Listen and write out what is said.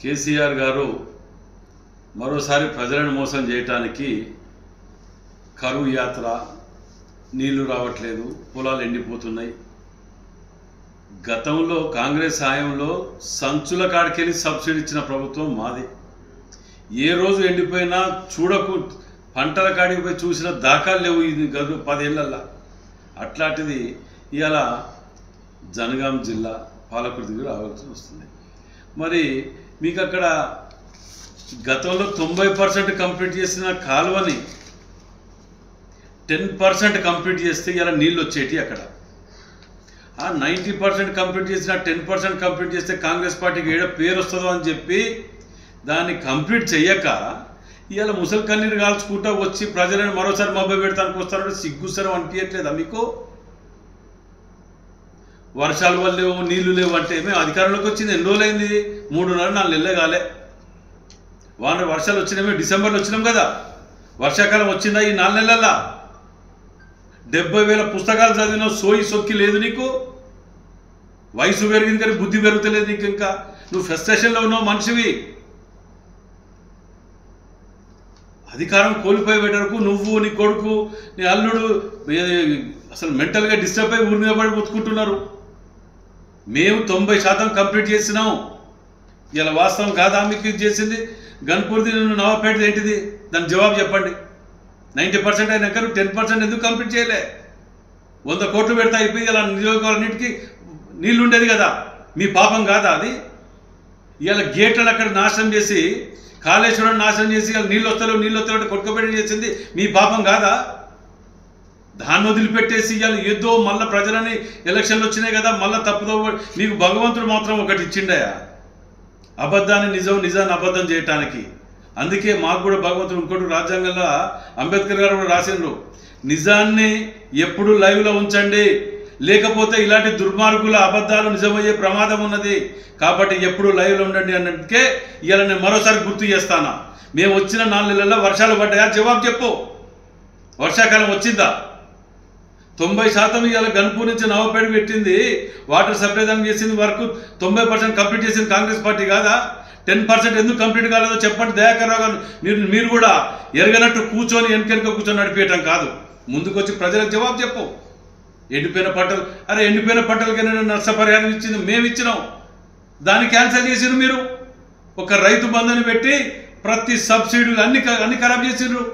కేసీఆర్ గారు మరోసారి ప్రజలను మోసం చేయడానికి కరువు యాత్ర, నీళ్లు రావట్లేదు, పొలాలు ఎండిపోతున్నాయి. గతంలో కాంగ్రెస్ హయాంలో సంచుల కాడికెళ్ళి సబ్సిడీ ఇచ్చిన ప్రభుత్వం మాది. ఏ రోజు ఎండిపోయినా చూడకు పంటల కాడికి పోయి చూసిన దాఖలు లేవు ఇది 10 ఏళ్ళల్లో. అట్లాంటిది ఇవాళ జనగాం జిల్లా పాలకుర్తికి రావాల్సి వస్తుంది. మరి మీకు అక్కడ గతంలో 90% కంప్లీట్ చేసిన కాలువని 10% కంప్లీట్ చేస్తే ఇలా నీళ్ళు వచ్చేటి. అక్కడ ఆ 90% కంప్లీట్ చేసిన 10% కంప్లీట్ చేస్తే కాంగ్రెస్ పార్టీకి ఏడ పేరు వస్తుందో అని చెప్పి దాన్ని కంప్లీట్ చెయ్యక ఇవాళ ముసలి కన్నీరు కాల్చుకుంటూ వచ్చి ప్రజలను మరోసారి మభ్య పెడతానికి వస్తారంటే సిగ్గుసరం అనిపించట్లేదా మీకు? వర్షాల వల్ల లేవు, నీళ్లు లేవు అంటే మేము అధికారంలోకి వచ్చింది ఎన్ని రోజులైంది? 3.5-4 నెలలే కాలే. వర్షాలు వచ్చినాయి, మేము డిసెంబర్లో వచ్చినాం కదా. వర్షాకాలం వచ్చిందా ఈ 4 నెలల్లో? 70,000 పుస్తకాలు చదివిన సోయి సొక్కి లేదు నీకు. వయసు పెరిగింది కానీ బుద్ధి పెరుగుతలేదు నీకు. ఇంకా నువ్వు ఫ్రస్ట్రేషన్లో ఉన్నావు మనిషివి. అధికారం కోల్పోయి పెట్టరకు నువ్వు, నీ కొడుకు, నీ అల్లుడు అసలు మెంటల్గా డిస్టర్బ్ అయ్యి ఊరి మీద పడి బతుకుంటున్నారు. మేము 90% కంప్లీట్ చేసినాం. ఇలా వాస్తవం కాదా మీకు చేసింది? గన్పూర్ది నవాపేట ఏంటిది? దాని జవాబు చెప్పండి. 90% అయినాక 10% ఎందుకు కంప్లీట్ చేయలే? 100 కోట్లు పెడతా అయిపోయి ఇలా నియోజకవర్గాలన్నింటికి నీళ్ళు ఉండేది కదా. మీ పాపం కాదా అది? ఇవాళ గేట్లను అక్కడ నాశనం చేసి, కాళేశ్వరం నాశనం చేసి ఇవాళ నీళ్ళు వస్తలేవు కొట్టుకోబెట్టి చేసింది మీ పాపం కాదా? దాన్ని వదిలిపెట్టేసి ఇవాళ ఏదో మళ్ళీ ప్రజలని ఎలక్షన్లు వచ్చినాయి కదా, మళ్ళీ తప్పుదో. మీకు భగవంతుడు మాత్రం ఒకటి ఇచ్చిండయా, అబద్ధాన్ని నిజం, నిజాన్ని అబద్ధం చేయటానికి. అందుకే మాకు కూడా భగవంతుడు ఇంకోటి రాజ్యాంగంలో అంబేద్కర్ గారు కూడా రాసిండ్రు, నిజాన్ని ఎప్పుడు లైవ్లో ఉంచండి, లేకపోతే ఇలాంటి దుర్మార్గుల అబద్ధాలు నిజమయ్యే ప్రమాదం ఉన్నది. కాబట్టి ఎప్పుడు లైవ్లో ఉండండి అన్నట్టుకే ఇవాళ నేను మరోసారి గుర్తు చేస్తాను. మేము వచ్చిన 4 నెలల్లో వర్షాలు పడ్డాయా? జవాబు చెప్పు. వర్షాకాలం వచ్చిందా? 90% ఇవాళ గన్పూర్ నుంచి నవాపేట పెట్టింది, వాటర్ సప్లై చేసింది వరకు 90% కంప్లీట్ చేసింది కాంగ్రెస్ పార్టీ కాదా? 10% ఎందుకు కంప్లీట్ కాలేదో చెప్పండి. దయాకర్ రావు గారు మీరు కూడా ఎరగనట్టు కూర్చొని వెనక కూర్చొని నడిపేయటం కాదు, ముందుకు వచ్చి ప్రజలకు జవాబు చెప్పు. ఎండిపోయిన పంటలు, ఎండిపోయిన పంటలకైనా నష్టపరిహారం ఇచ్చింది మేము ఇచ్చినాం, దాన్ని క్యాన్సిల్ చేసిరు మీరు. ఒక రైతు బంధుని పెట్టి ప్రతి సబ్సిడీలు అన్ని ఖరాబ్ చేసిర్రు.